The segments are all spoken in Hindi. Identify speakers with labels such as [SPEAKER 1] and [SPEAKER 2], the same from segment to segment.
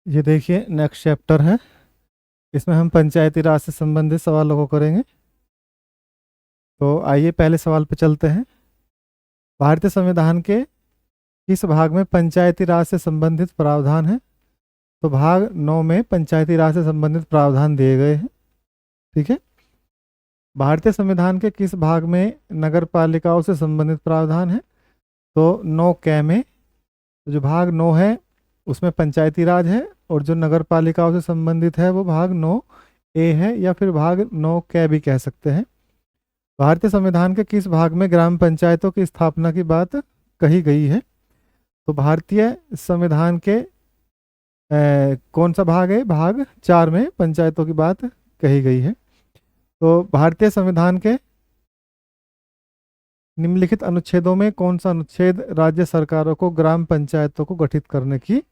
[SPEAKER 1] ये देखिए नेक्स्ट चैप्टर है। इसमें हम पंचायती राज से संबंधित सवालों को करेंगे। तो आइए पहले सवाल पे चलते हैं। भारतीय संविधान के किस भाग में पंचायती राज से संबंधित प्रावधान है? तो भाग 9 में पंचायती राज से संबंधित प्रावधान दिए गए हैं। ठीक है। भारतीय संविधान के किस भाग में नगर पालिकाओं से संबंधित प्रावधान है? तो 9 कै में जो भाग 9 है उसमें पंचायती राज है, और जो नगर पालिकाओं से संबंधित है वो भाग 9 ए है, या फिर भाग 9 कै भी कह सकते हैं। भारतीय संविधान के किस भाग में ग्राम पंचायतों की स्थापना की बात कही गई है? तो भारतीय संविधान के कौन सा भाग है? भाग 4 में पंचायतों की बात कही गई है। तो भारतीय संविधान के निम्नलिखित अनुच्छेदों में कौन सा अनुच्छेद राज्य सरकारों को ग्राम पंचायतों को गठित करने की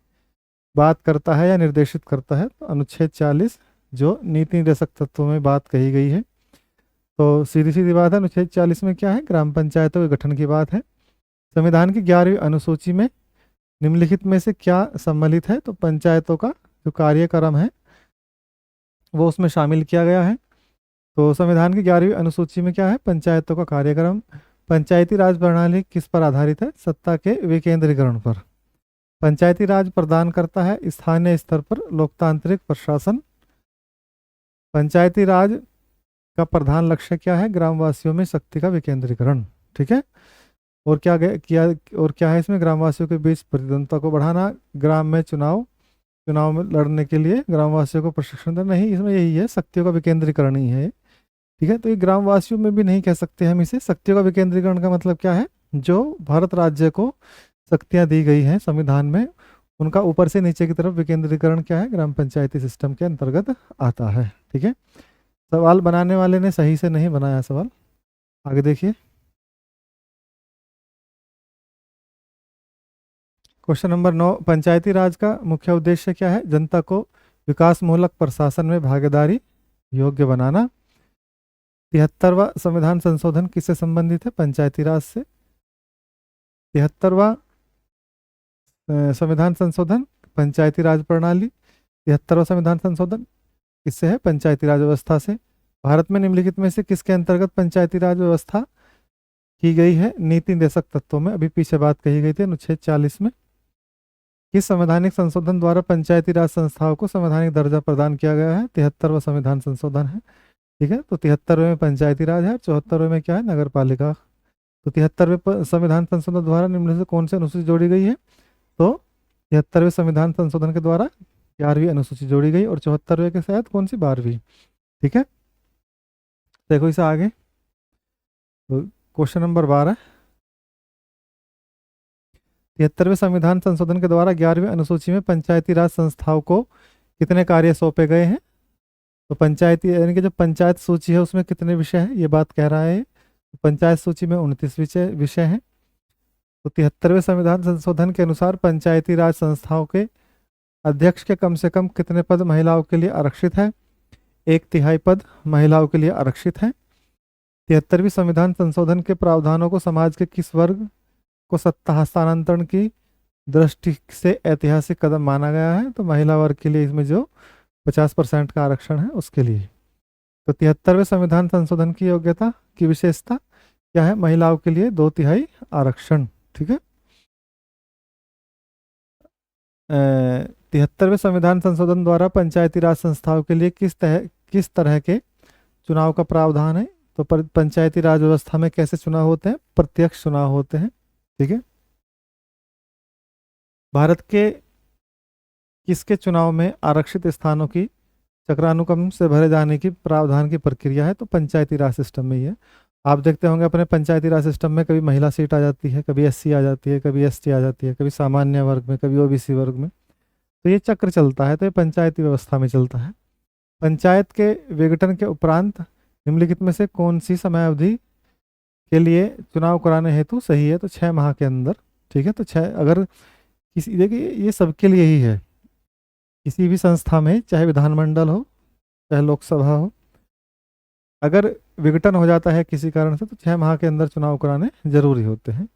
[SPEAKER 1] बात करता है या निर्देशित करता है? तो अनुच्छेद 40 जो नीति निर्देशक तत्वों में बात कही गई है। तो सीधी सीधी बात है, अनुच्छेद 40 में क्या है? ग्राम पंचायतों के गठन की बात है। संविधान की 11वीं अनुसूची में निम्नलिखित में से क्या सम्मिलित है? तो पंचायतों का जो कार्यक्रम है वो उसमें शामिल किया गया है। तो संविधान की 11वीं अनुसूची में क्या है? पंचायतों का कार्यक्रम। पंचायती राज प्रणाली किस पर आधारित है? सत्ता के विकेंद्रीकरण पर। पंचायती राज प्रदान करता है स्थानीय स्तर पर लोकतांत्रिक प्रशासन। पंचायती राज का प्रधान लक्ष्य क्या है? ग्रामवासियों में शक्ति का विकेंद्रीकरण। ठीक है। और क्या है इसमें? ग्रामवासियों के बीच प्रतिद्वंद्विता को बढ़ाना, ग्राम में चुनाव में लड़ने के लिए ग्रामवासियों को प्रशिक्षण देना। नहीं, इसमें यही है, शक्तियों का विकेंद्रीकरण ही है। ठीक है। तो ये ग्रामवासियों में भी नहीं कह सकते हम इसे। शक्तियों का विकेंद्रीकरण का मतलब क्या है? जो भारत राज्य को शक्तियां दी गई हैं संविधान में, उनका ऊपर से नीचे की तरफ विकेंद्रीकरण क्या है? ग्राम पंचायती सिस्टम के अंतर्गत आता है। ठीक है। सवाल बनाने वाले ने सही से नहीं बनाया सवाल। आगे देखिए। क्वेश्चन नंबर 9, पंचायती राज का मुख्य उद्देश्य क्या है? जनता को विकासमूलक प्रशासन में भागीदारी योग्य बनाना। 73वां संविधान संशोधन किससे संबंधित है? पंचायती राज से। 73वां संविधान संशोधन पंचायती राज प्रणाली। 73वां संविधान संशोधन किससे है? पंचायती राज व्यवस्था से। भारत में निम्नलिखित में से किसके अंतर्गत पंचायती राज व्यवस्था की गई है? नीति निर्देशक तत्वों में। अभी पीछे बात कही गई थी अनुच्छेद 40 में। किस संवैधानिक संशोधन द्वारा पंचायती राज संस्थाओं को संवैधानिक दर्जा प्रदान किया गया है? 73वां संविधान संशोधन है। ठीक है। तो 73वें में पंचायती राज है, 74वें में क्या है? नगर पालिका। तो 73वें संविधान संशोधन द्वारा निम्न से कौन सी अनुसूची जोड़ी गई है? तो 73वें संविधान संशोधन के द्वारा 11वीं अनुसूची जोड़ी गई, और 74वें के साथ कौन सी? 12वीं। ठीक है। देखो इसे आगे। तो क्वेश्चन नंबर 12, 73वें संविधान संशोधन के द्वारा 11वीं अनुसूची में पंचायती राज संस्थाओं को कितने कार्य सौंपे गए हैं? तो पंचायती यानी कि जो पंचायत सूची है उसमें कितने विषय हैं, ये बात कह रहा है। तो पंचायत सूची में 29 विषय हैं। तो 73वें संविधान संशोधन के अनुसार पंचायती राज संस्थाओं के अध्यक्ष के कम से कम कितने पद महिलाओं के लिए आरक्षित है? 1/3 पद महिलाओं के लिए आरक्षित है। 73वीं संविधान संशोधन के प्रावधानों को समाज के किस वर्ग को सत्ता हस्तांतरण की दृष्टि से ऐतिहासिक कदम माना गया है? तो महिला वर्ग के लिए इसमें जो 50% का आरक्षण है उसके लिए। तो 73वें संविधान संशोधन की योग्यता की विशेषता क्या है? महिलाओं के लिए 2/3 आरक्षण। ठीक है। 73वें संविधान संशोधन द्वारा पंचायती राज संस्थाओं के लिए किस तरह के चुनाव का प्रावधान है? तो पंचायती राज व्यवस्था में कैसे चुनाव होते हैं? प्रत्यक्ष चुनाव होते हैं। ठीक है। भारत के किसके चुनाव में आरक्षित स्थानों की चक्रानुक्रम से भरे जाने की प्रावधान की प्रक्रिया है? तो पंचायती राज सिस्टम में ही है। आप देखते होंगे अपने पंचायती राज सिस्टम में कभी महिला सीट आ जाती है, कभी एससी आ जाती है, कभी एसटी आ जाती है, कभी सामान्य वर्ग में, कभी ओबीसी वर्ग में। तो ये चक्र चलता है, तो ये पंचायती व्यवस्था में चलता है। पंचायत के विघटन के उपरांत निम्नलिखित में से कौन सी समयावधि के लिए चुनाव कराने हेतु सही है? तो 6 माह के अंदर। ठीक है। तो 6 अगर किसी, देखिए ये सबके लिए ही है, किसी भी संस्था में, चाहे विधानमंडल हो चाहे लोकसभा हो, अगर विघटन हो जाता है किसी कारण से तो 6 माह के अंदर चुनाव कराने जरूरी होते हैं।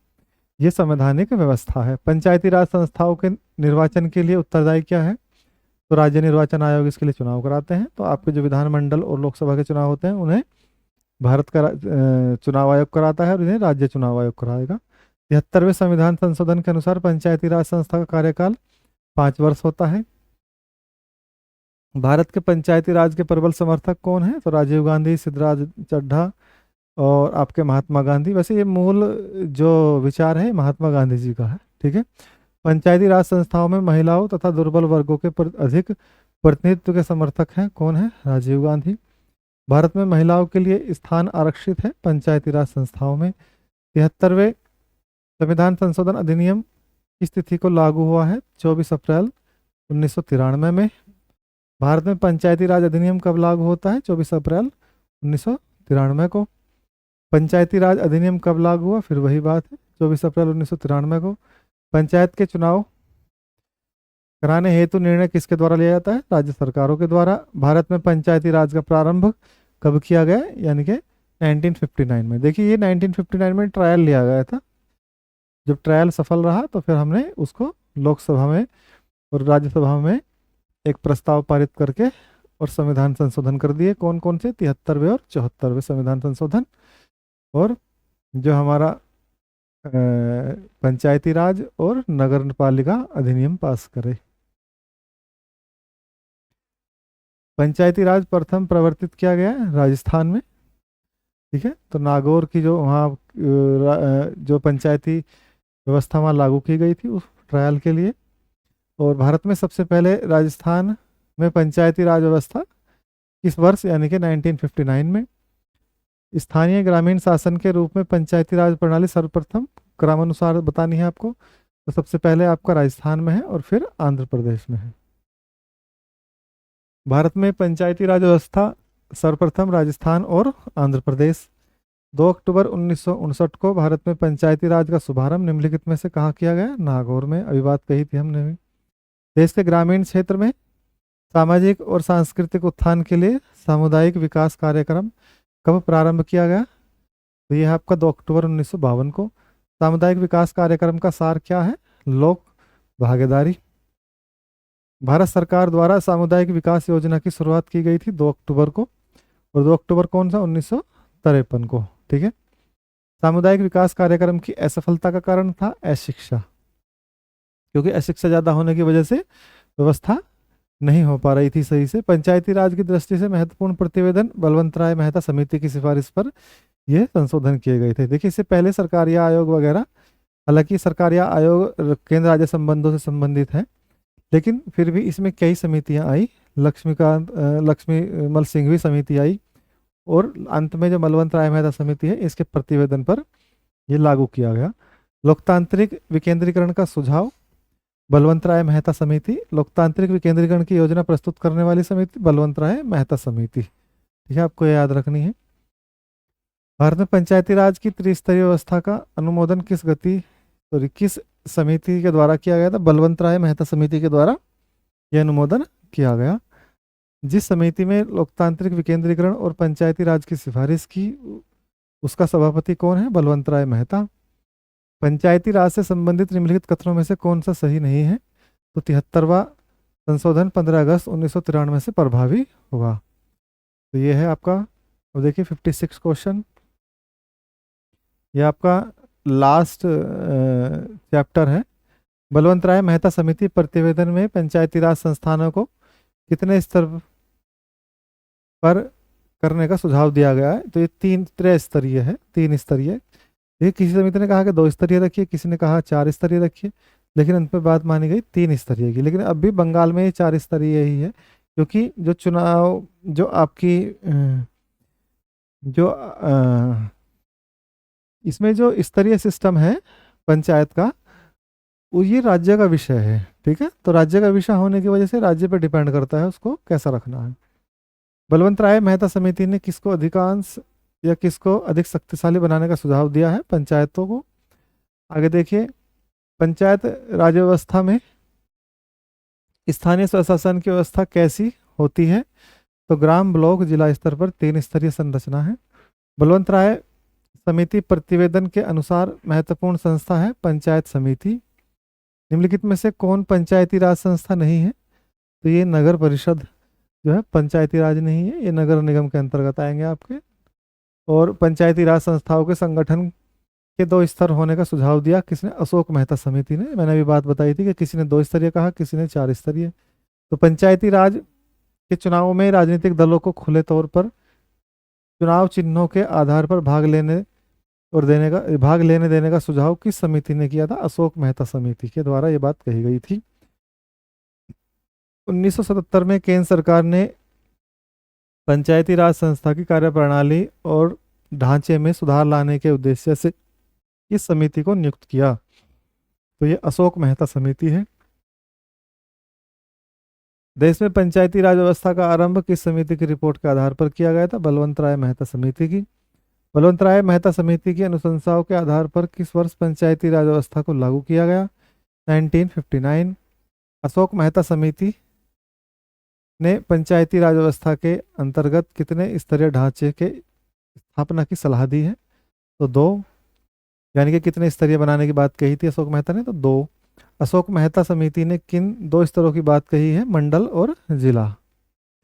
[SPEAKER 1] ये संवैधानिक व्यवस्था है। पंचायती राज संस्थाओं के निर्वाचन के लिए उत्तरदायी क्या है? तो राज्य निर्वाचन आयोग इसके लिए चुनाव कराते हैं। तो आपके जो विधानमंडल और लोकसभा के चुनाव होते हैं उन्हें भारत का चुनाव आयोग कराता है और इन्हें राज्य चुनाव आयोग कराएगा। 73वें संविधान संशोधन के अनुसार पंचायती राज संस्था का कार्यकाल 5 वर्ष होता है। भारत के पंचायती राज के प्रबल समर्थक कौन है? तो राजीव गांधी, सिद्धराज चड्ढा और आपके महात्मा गांधी। वैसे ये मूल जो विचार है महात्मा गांधी जी का है, ठीक है। पंचायती राज संस्थाओं में महिलाओं तथा दुर्बल वर्गों के अधिक प्रतिनिधित्व के समर्थक हैं कौन है? राजीव गांधी। भारत में महिलाओं के लिए स्थान आरक्षित है पंचायती राज संस्थाओं में। 73वें संविधान संशोधन अधिनियम किस तिथि को लागू हुआ है? 24 अप्रैल 1993 में। भारत में पंचायती राज अधिनियम कब लागू होता है? 24 अप्रैल 1993 को। पंचायती राज अधिनियम कब लागू हुआ? फिर वही बात है, 24 अप्रैल 1993 को। पंचायत के चुनाव कराने हेतु निर्णय किसके द्वारा लिया जाता है? राज्य सरकारों के द्वारा। भारत में पंचायती राज का प्रारंभ कब किया गया? यानी कि 1959 में। देखिए ये 1959 में ट्रायल लिया गया था। जब ट्रायल सफल रहा तो फिर हमने उसको लोकसभा में और राज्यसभा में एक प्रस्ताव पारित करके और संविधान संशोधन कर दिए। कौन कौन से? 73वें और 74वें संविधान संशोधन। और जो हमारा पंचायती राज और नगर पालिका अधिनियम पास करे। पंचायती राज प्रथम प्रवर्तित किया गया है राजस्थान में, ठीक है। तो नागौर की जो वहाँ जो पंचायती व्यवस्था वहाँ लागू की गई थी उस ट्रायल के लिए। और भारत में सबसे पहले राजस्थान में पंचायती राज व्यवस्था किस वर्ष? यानी कि 1959 में। स्थानीय ग्रामीण शासन के रूप में पंचायती राज प्रणाली सर्वप्रथम क्रमानुसार बतानी है आपको। तो सबसे पहले आपका राजस्थान में है और फिर आंध्र प्रदेश में है। भारत में पंचायती राज व्यवस्था सर्वप्रथम राजस्थान और आंध्र प्रदेश। 2 अक्टूबर 1959 को भारत में पंचायती राज का शुभारंभ निम्नलिखित में से कहाँ किया गया? नागौर में। अभी बात कही थी हमने भी। देश के ग्रामीण क्षेत्र में सामाजिक और सांस्कृतिक उत्थान के लिए सामुदायिक विकास कार्यक्रम कब प्रारंभ किया गया? तो यह है आपका 2 अक्टूबर 1952 को। सामुदायिक विकास कार्यक्रम का सार क्या है? लोक भागीदारी। भारत सरकार द्वारा सामुदायिक विकास योजना की शुरुआत की गई थी 2 अक्टूबर को। और 2 अक्टूबर कौन सा? 1953 को, ठीक है। सामुदायिक विकास कार्यक्रम की असफलता का कारण था अशिक्षा, क्योंकि अशिक्षा ज़्यादा होने की वजह से व्यवस्था नहीं हो पा रही थी सही से। पंचायती राज की दृष्टि से महत्वपूर्ण प्रतिवेदन बलवंत राय मेहता समिति की सिफारिश पर ये संशोधन किए गए थे। देखिए इससे पहले सरकारिया आयोग वगैरह, हालांकि सरकारिया आयोग केंद्र राज्य संबंधों से संबंधित है, लेकिन फिर भी इसमें कई समितियां आई। लक्ष्मी मल सिंघवी समिति आई और अंत में जो बलवंत राय मेहता समिति है इसके प्रतिवेदन पर यह लागू किया गया। लोकतांत्रिक विकेंद्रीकरण का सुझाव बलवंत राय मेहता समिति। लोकतांत्रिक विकेंद्रीकरण की योजना प्रस्तुत करने वाली समिति बलवंत राय मेहता समिति, ठीक है, आपको याद रखनी है। भारत में पंचायती राज की त्रिस्तरीय व्यवस्था का अनुमोदन किस समिति के द्वारा किया गया था? बलवंत राय मेहता समिति के द्वारा यह अनुमोदन किया गया। जिस समिति में लोकतांत्रिक विकेंद्रीकरण और पंचायती राज की सिफारिश की उसका सभापति कौन है? बलवंत राय मेहता। पंचायती राज से संबंधित निम्नलिखित कथनों में से कौन सा सही नहीं है? तो 73वां संशोधन 15 अगस्त 1993 से प्रभावी होगा। तो ये है आपका, अब देखिए 56 क्वेश्चन, ये आपका लास्ट चैप्टर है। बलवंत राय मेहता समिति प्रतिवेदन में पंचायती राज संस्थानों को कितने स्तर पर करने का सुझाव दिया गया है? तो ये 3 स्तरीय है, 3 स्तरीय। ये किसी समिति ने कहा कि 2 स्तरीय रखिए, किसी ने कहा 4 स्तरीय रखिए, लेकिन अंत में बात मानी गई 3 स्तरीय की। लेकिन अब भी बंगाल में ये 4 स्तरीय ही है, क्योंकि जो चुनाव जो आपकी जो इसमें जो स्तरीय सिस्टम है पंचायत का वो ये राज्य का विषय है, ठीक है। तो राज्य का विषय होने की वजह से राज्य पर डिपेंड करता है उसको कैसा रखना है। बलवंत राय मेहता समिति ने किसको अधिकांश या किसको अधिक शक्तिशाली बनाने का सुझाव दिया है? पंचायतों को। आगे देखिए, पंचायत राज व्यवस्था में स्थानीय स्वशासन की व्यवस्था कैसी होती है? तो ग्राम, ब्लॉक, जिला स्तर पर 3 स्तरीय संरचना है। बलवंत राय समिति प्रतिवेदन के अनुसार महत्वपूर्ण संस्था है पंचायत समिति। निम्नलिखित में से कौन पंचायती राज संस्था नहीं है? तो ये नगर परिषद जो है पंचायती राज नहीं है, ये नगर निगम के अंतर्गत आएंगे आपके। और पंचायती राज संस्थाओं के संगठन के 2 स्तर होने का सुझाव दिया किसने? अशोक मेहता समिति ने। मैंने अभी बात बताई थी कि किसी ने 2 स्तरीय कहा, किसी ने 4 स्तरीय। तो पंचायती राज के चुनाव में राजनीतिक दलों को खुले तौर पर चुनाव चिन्हों के आधार पर भाग लेने देने का सुझाव किस समिति ने किया था? अशोक मेहता समिति के द्वारा ये बात कही गई थी। 1977 में केंद्र सरकार ने पंचायती राज संस्था की कार्यप्रणाली और ढांचे में सुधार लाने के उद्देश्य से इस समिति को नियुक्त किया। तो ये अशोक मेहता समिति है। देश में पंचायती राज व्यवस्था का आरंभ किस समिति की रिपोर्ट के आधार पर किया गया था? बलवंत राय मेहता समिति की। बलवंत राय मेहता समिति की अनुशंसाओं के आधार पर किस वर्ष पंचायती राज व्यवस्था को लागू किया गया? 1959। अशोक मेहता समिति ने पंचायती राज व्यवस्था के अंतर्गत कितने स्तरीय ढांचे के स्थापना की सलाह दी है? तो 2, यानी कि कितने स्तरीय बनाने की बात कही थी अशोक मेहता ने? तो 2। अशोक मेहता समिति ने किन 2 स्तरों की बात कही है? मंडल और जिला।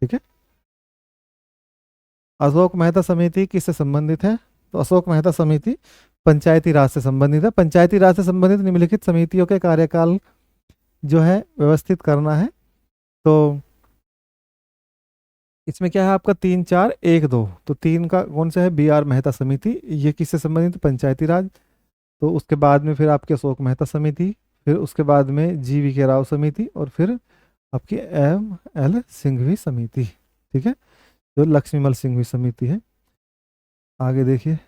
[SPEAKER 1] ठीक है। अशोक मेहता समिति किससे संबंधित है? तो अशोक मेहता समिति पंचायती राज से संबंधित है। पंचायती राज से संबंधित निम्नलिखित समितियों के कार्यकाल जो है व्यवस्थित करना है। तो इसमें क्या है आपका? 3, 4, 1, 2। तो 3 का कौन सा है? BR मेहता समिति। ये किससे संबंधित? पंचायती राज। तो उसके बाद में फिर आपकी अशोक मेहता समिति, फिर उसके बाद में GV के राव समिति, और फिर आपकी ML सिंघवी समिति। ठीक है, जो लक्ष्मीमल सिंघवी समिति है। आगे देखिए।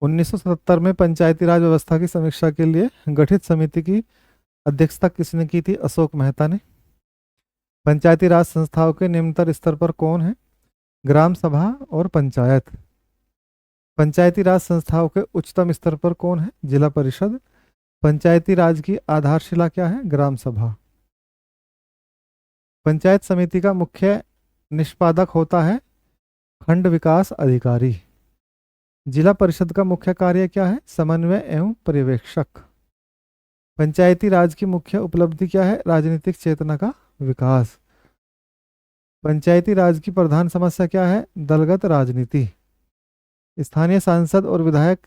[SPEAKER 1] उन्नीस में पंचायती राज व्यवस्था की समीक्षा के लिए गठित समिति की अध्यक्षता किसने की थी? अशोक मेहता ने। पंचायती राज संस्थाओं के निम्नतर स्तर पर कौन है? ग्राम सभा और पंचायत। पंचायती राज संस्थाओं के उच्चतम स्तर पर कौन है? जिला परिषद। पंचायती राज की आधारशिला क्या है? ग्राम सभा। पंचायत समिति का मुख्य निष्पादक होता है खंड विकास अधिकारी। जिला परिषद का मुख्य कार्य क्या है? समन्वय एवं पर्यवेक्षक। पंचायती राज की मुख्य उपलब्धि क्या है? राजनीतिक चेतना का विकास। पंचायती राज की प्रधान समस्या क्या है? दलगत राजनीति। स्थानीय सांसद और विधायक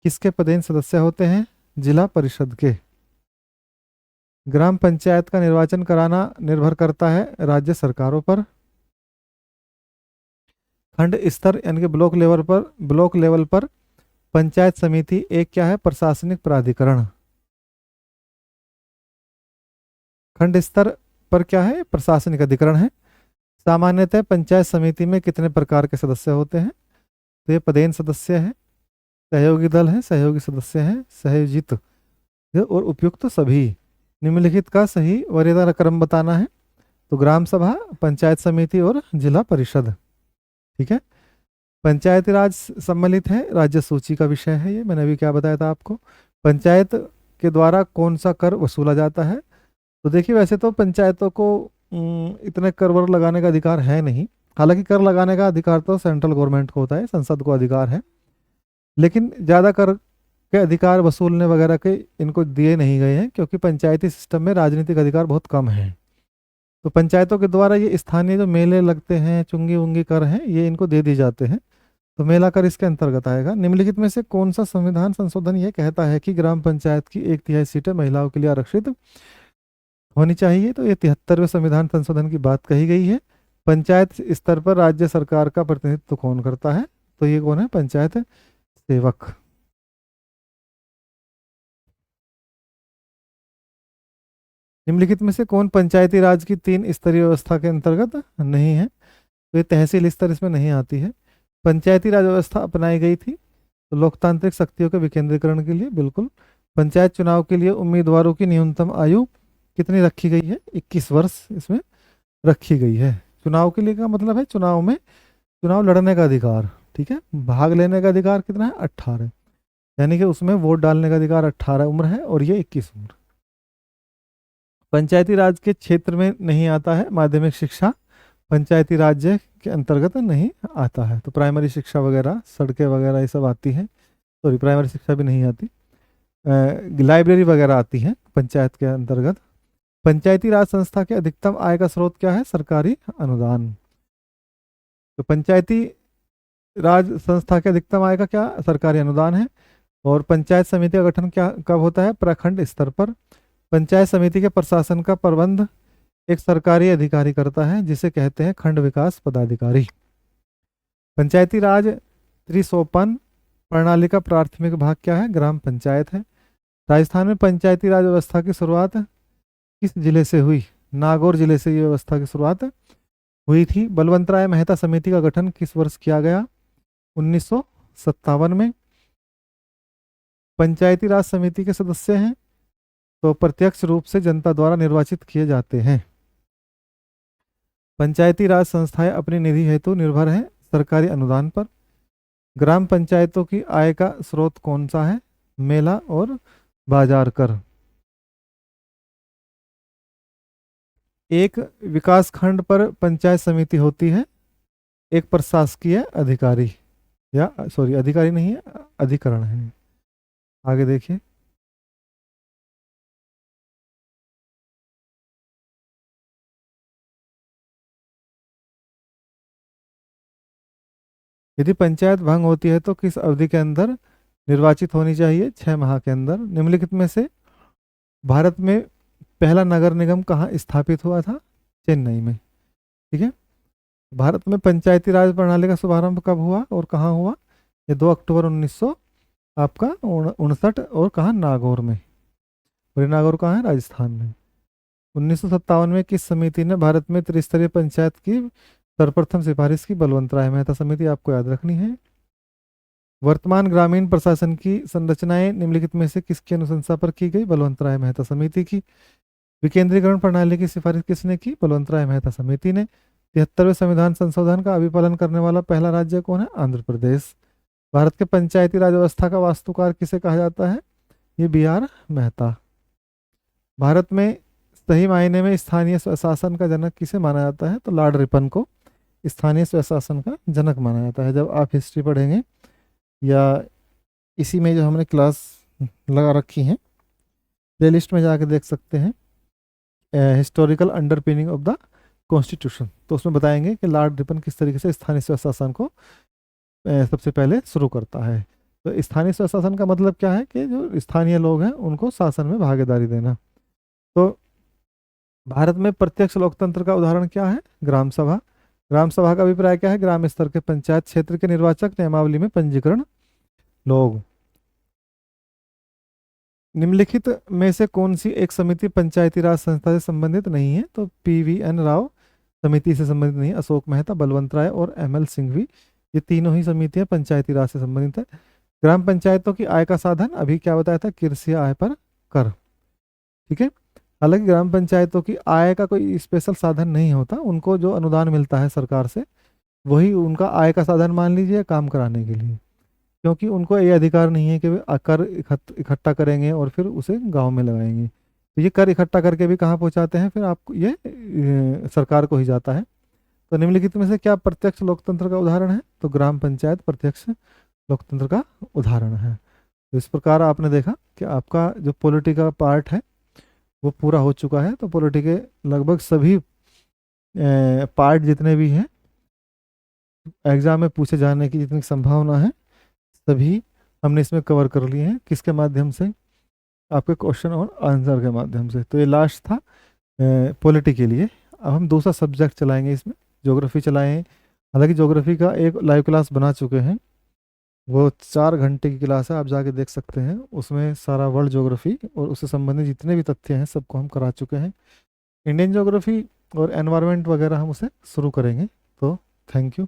[SPEAKER 1] किसके पदेन सदस्य होते हैं? जिला परिषद के। ग्राम पंचायत का निर्वाचन कराना निर्भर करता है राज्य सरकारों पर। खंड स्तर यानी कि ब्लॉक लेवल पर पंचायत समिति एक क्या है? प्रशासनिक प्राधिकरण। खंड स्तर पर क्या है? प्रशासनिक अधिकरण है। सामान्यतः पंचायत समिति में कितने प्रकार के सदस्य होते हैं? तो ये पदेन सदस्य है, सहयोगी दल है, सहयोगी सदस्य हैं, सहयोजित और उपयुक्त सभी। निम्नलिखित का सही वरीयता क्रम बताना है। तो ग्राम सभा, पंचायत समिति और जिला परिषद। ठीक है। पंचायती राज सम्मिलित है राज्य सूची का विषय है। ये मैंने अभी क्या बताया था आपको। पंचायत के द्वारा कौन सा कर वसूला जाता है? तो देखिए, वैसे तो पंचायतों को इतने कर वर लगाने का अधिकार है नहीं। हालांकि कर लगाने का अधिकार तो सेंट्रल गवर्नमेंट को होता है, संसद को अधिकार है, लेकिन ज़्यादा कर के अधिकार वसूलने वगैरह के इनको दिए नहीं गए हैं, क्योंकि पंचायती सिस्टम में राजनीतिक अधिकार बहुत कम है। तो पंचायतों के द्वारा ये स्थानीय जो मेले लगते हैं, चुंगी उंगी कर हैं, ये इनको दे दिए जाते हैं। तो मेला कर इसके अंतर्गत आएगा। निम्नलिखित में से कौन सा संविधान संशोधन ये कहता है कि ग्राम पंचायत की 1/3 सीटें महिलाओं के लिए आरक्षित होनी चाहिए? तो ये 73वें संविधान संशोधन की बात कही गई है। पंचायत स्तर पर राज्य सरकार का प्रतिनिधित्व कौन करता है? तो ये कौन है? पंचायत सेवक। निम्नलिखित में से कौन पंचायती राज की 3 स्तरीय व्यवस्था के अंतर्गत नहीं है? तो ये तहसील स्तर इसमें नहीं आती है। पंचायती राज व्यवस्था अपनाई गई थी तो लोकतांत्रिक शक्तियों के विकेंद्रीकरण के लिए, बिल्कुल। पंचायत चुनाव के लिए उम्मीदवारों की न्यूनतम आयु कितनी रखी गई है? 21 वर्ष इसमें रखी गई है। चुनाव के लिए का मतलब है चुनाव लड़ने का अधिकार। ठीक है। भाग लेने का अधिकार कितना है? 18, यानी कि उसमें वोट डालने का अधिकार 18 उम्र है और ये 21 उम्र। पंचायती राज के क्षेत्र में नहीं आता है। माध्यमिक शिक्षा पंचायती राज्य के अंतर्गत नहीं आता है। तो प्राइमरी शिक्षा वगैरह, सड़कें वगैरह ये सब आती हैं। सॉरी, प्राइमरी शिक्षा भी नहीं आती। लाइब्रेरी वगैरह आती है पंचायत के अंतर्गत। पंचायती राज संस्था के अधिकतम आय का स्रोत क्या है? सरकारी अनुदान। तो पंचायती राज संस्था के अधिकतम आय का क्या? सरकारी अनुदान है। और पंचायत समिति का गठन क्या कब होता है? प्रखंड स्तर पर। पंचायत समिति के प्रशासन का प्रबंध एक सरकारी अधिकारी करता है, जिसे कहते हैं खंड विकास पदाधिकारी। पंचायती राज त्रिसोपान प्रणाली का प्राथमिक भाग क्या है? ग्राम पंचायत है। राजस्थान में पंचायती राज व्यवस्था की शुरुआत किस जिले से हुई? नागौर जिले से ये व्यवस्था की शुरुआत हुई थी। बलवंतराय मेहता समिति का गठन किस वर्ष किया गया? 1957 में। पंचायती राज समिति के सदस्य हैं तो प्रत्यक्ष रूप से जनता द्वारा निर्वाचित किए जाते हैं। पंचायती राज संस्थाएं अपनी निधि हेतु निर्भर हैं सरकारी अनुदान पर। ग्राम पंचायतों की आय का स्रोत कौन सा है? मेला और बाजार कर। एक विकास खंड पर पंचायत समिति होती है, एक प्रशासकीय अधिकारी, या सॉरी अधिकारी नहीं है, अधिकरण है। आगे देखिए। यदि पंचायत भंग होती है तो किस अवधि के अंदर निर्वाचित होनी चाहिए? 6 माह के अंदर। निम्नलिखित में से भारत में पहला नगर निगम कहाँ स्थापित हुआ था? चेन्नई में। ठीक है। भारत में पंचायती राज प्रणाली का शुभारंभ कब हुआ और कहाँ हुआ? ये 2 अक्टूबर 1900 आपका 59। और कहाँ? नागौर में। और ये नागौर कहाँ है? राजस्थान में। 1957 में किस समिति ने भारत में त्रिस्तरीय पंचायत की सर्वप्रथम सिफारिश की? बलवंतराय मेहता समिति, आपको याद रखनी है। वर्तमान ग्रामीण प्रशासन की संरचनाएं निम्नलिखित में से किसकी अनुशंसा पर की गई? बलवंतराय मेहता समिति की। विकेंद्रीकरण प्रणाली की सिफारिश किसने की? बलवंतराय मेहता समिति ने। 73वें संविधान संशोधन का अभिपालन करने वाला पहला राज्य कौन है? आंध्र प्रदेश। भारत के पंचायती राज व्यवस्था का वास्तुकार किसे कहा जाता है? ये BR मेहता। भारत में सही मायने में स्थानीय स्वशासन का जनक किसे माना जाता है? तो लॉर्ड रिपन को स्थानीय स्वशासन का जनक माना जाता है। जब आप हिस्ट्री पढ़ेंगे या इसी में जो हमने क्लास लगा रखी है, प्लेलिस्ट में जाके देख सकते हैं, historical underpinning of the constitution, तो उसमें बताएंगे कि लॉर्ड रिपन किस तरीके से स्थानीय स्वशासन को सबसे पहले शुरू करता है। तो स्थानीय स्वशासन का मतलब क्या है? कि जो स्थानीय लोग हैं उनको शासन में भागीदारी देना। तो भारत में प्रत्यक्ष लोकतंत्र का उदाहरण क्या है? ग्राम सभा। ग्राम सभा का अभिप्राय क्या है? ग्राम स्तर के पंचायत क्षेत्र के निर्वाचक, नियमावली में पंजीकरण लोग। निम्नलिखित में से कौन सी एक समिति पंचायती राज संस्था से संबंधित नहीं है? तो PVN राव समिति से संबंधित नहीं है। अशोक मेहता, बलवंत राय और ML सिंघवी, ये तीनों ही समितियां पंचायती राज से संबंधित है। ग्राम पंचायतों की आय का साधन अभी क्या बताया था? कृषि आय पर कर। ठीक है। हालांकि ग्राम पंचायतों की आय का कोई स्पेशल साधन नहीं होता, उनको जो अनुदान मिलता है सरकार से वही उनका आय का साधन मान लीजिए काम कराने के लिए, क्योंकि उनको ये अधिकार नहीं है कि वे कर इकट्ठा करेंगे और फिर उसे गांव में लगाएंगे। तो ये कर इकट्ठा करके भी कहाँ पहुँचाते हैं? फिर आपको ये सरकार को ही जाता है। तो निम्नलिखित में से क्या प्रत्यक्ष लोकतंत्र का उदाहरण है? तो ग्राम पंचायत प्रत्यक्ष लोकतंत्र का उदाहरण है। तो इस प्रकार आपने देखा कि आपका जो पॉलिटी का पार्ट है वो पूरा हो चुका है। तो पॉलिटी के लगभग सभी पार्ट जितने भी हैं एग्जाम में पूछे जाने की जितनी संभावना है सभी हमने इसमें कवर कर लिए हैं। किसके माध्यम से? आपके क्वेश्चन और आंसर के माध्यम से। तो ये लास्ट था पॉलिटी के लिए। अब हम दूसरा सब्जेक्ट चलाएंगे इसमें, ज्योग्राफी चलाएं। हालांकि ज्योग्राफी का एक लाइव क्लास बना चुके हैं, वो 4 घंटे की क्लास है, आप जाके देख सकते हैं। उसमें सारा वर्ल्ड ज्योग्राफी और उससे संबंधित जितने भी तथ्य हैं सबको हम करा चुके हैं। इंडियन ज्योग्राफी और एनवायरनमेंट वगैरह हम उसे शुरू करेंगे। तो थैंक यू।